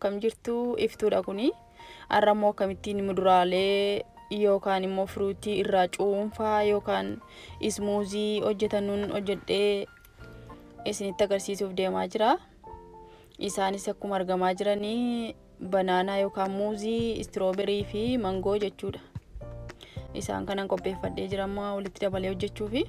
akkam jirtu iftuudha kuni. Arramoo akkamittiin muduraalee yookaan immoo fruutii irraa cuunfaa yookaan ismuuzii hojjetanuun hojjedhee isinitti agarsiisuuf deemaa jira. Isaanis akkuma argamaa jiranii banaanaa yookaan muuzii, istirooberii fi mangoo jechuudha. Isaan kanan qopheeffadhee jira amma walitti dabalee hojjechuufi.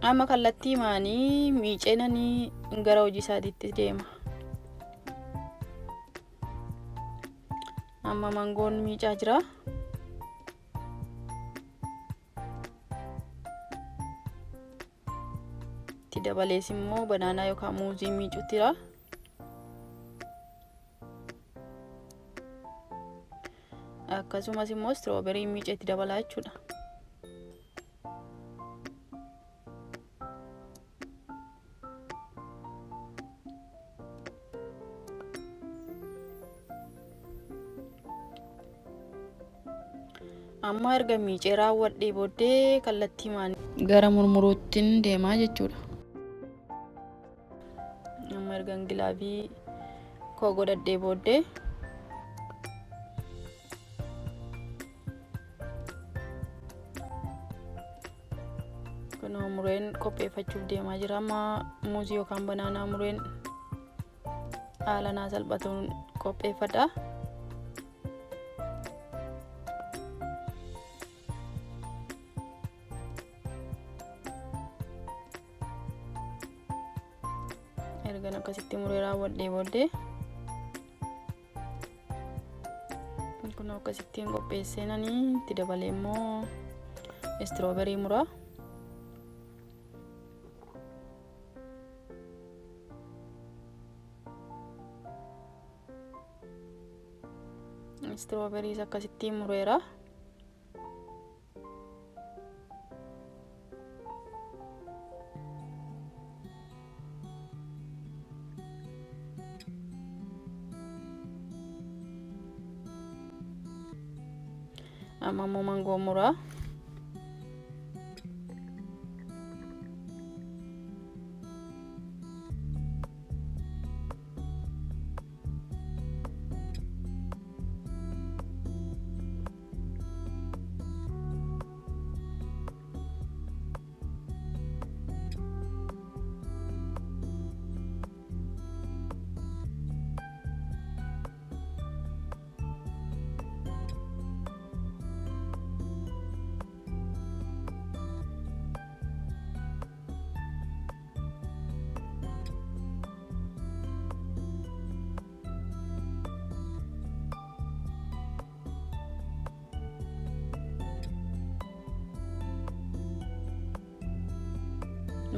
Amma kallattii maanii miiceenanii gara hojii isaatiitti deema. Amma mangoon miicaa jira. Itti dabalees immoo banaanaa yookaan muuzii miicuutti jira. Akkasumas immoo istirooberii miicee itti dabalaa jechuudha. Amma erga miicee raawwadhee booddee kallattii maanii gara murmuruuttiin deemaa jechuudha. Amma erga gilaavii koo godhadhee booddee kunoo mureen qopheeffachuuf deemaa jira. Amma muuzii yookaan banaanaa mureen haala naa salphatuun qopheeffadha. Erga akkasitti muree raawwadhee booddee kun akkasittiin qopheesseenanii itti dabalee immoo istirooberii muraa. Istirooberii akkasittiin mureera. Amma immoo mangoo muraa.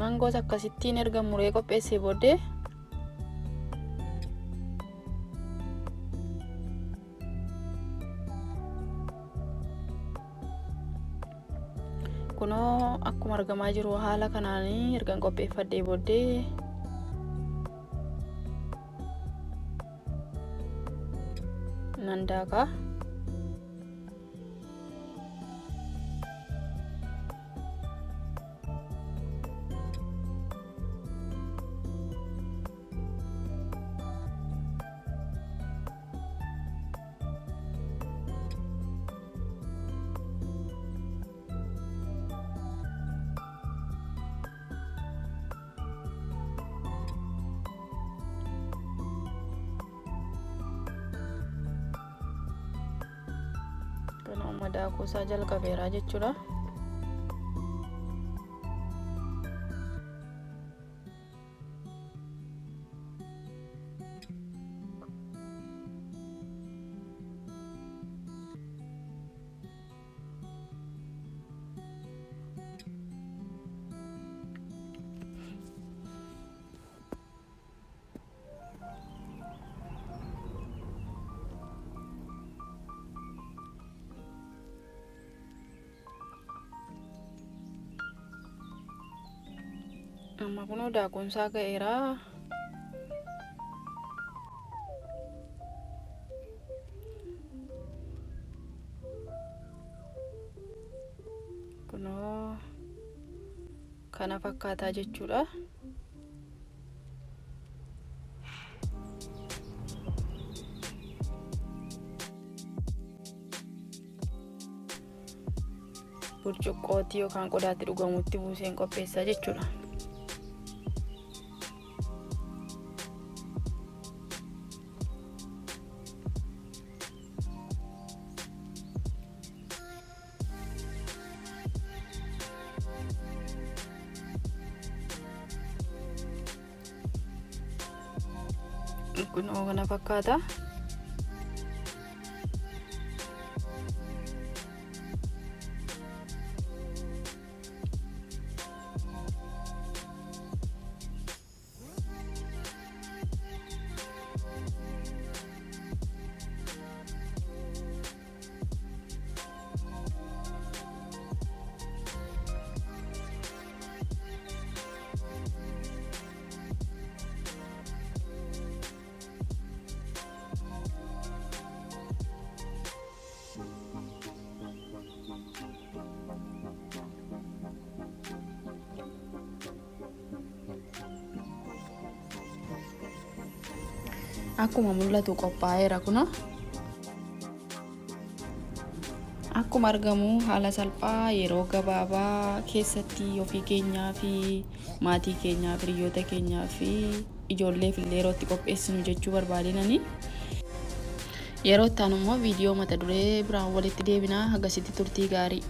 Mangoos akkasittiin erga muree qopheessee booddee kunoo akkuma argamaa jiru haala kanaanii ergan qopheeffadhee booddee nan daakaa. Kunoo daakuu isaa jalqabeera jechuudha. Amma kunoo daakuun isaa ga'eera. kunoo kana fakkaataa jechuudha. burcuqqootti yookaan qodaatti dhugamutti buuseen qopheessaa jechuudha. kunoo kana fakkaata. Akkuma mul'atu qophaa'eera kunoo. Akkuma argamu haala salphaa yeroo gabaabaa keessatti ofii keenyaa fi maatii keenyaa fi hiriyoota keenyaa fi ijoolleef illee yeroo itti qopheessinu jechuu barbaadinani. Yeroo itti aanu immoo viidiyoo mata duree biraan walitti deebinaa. Hagasitti turtii gaarii.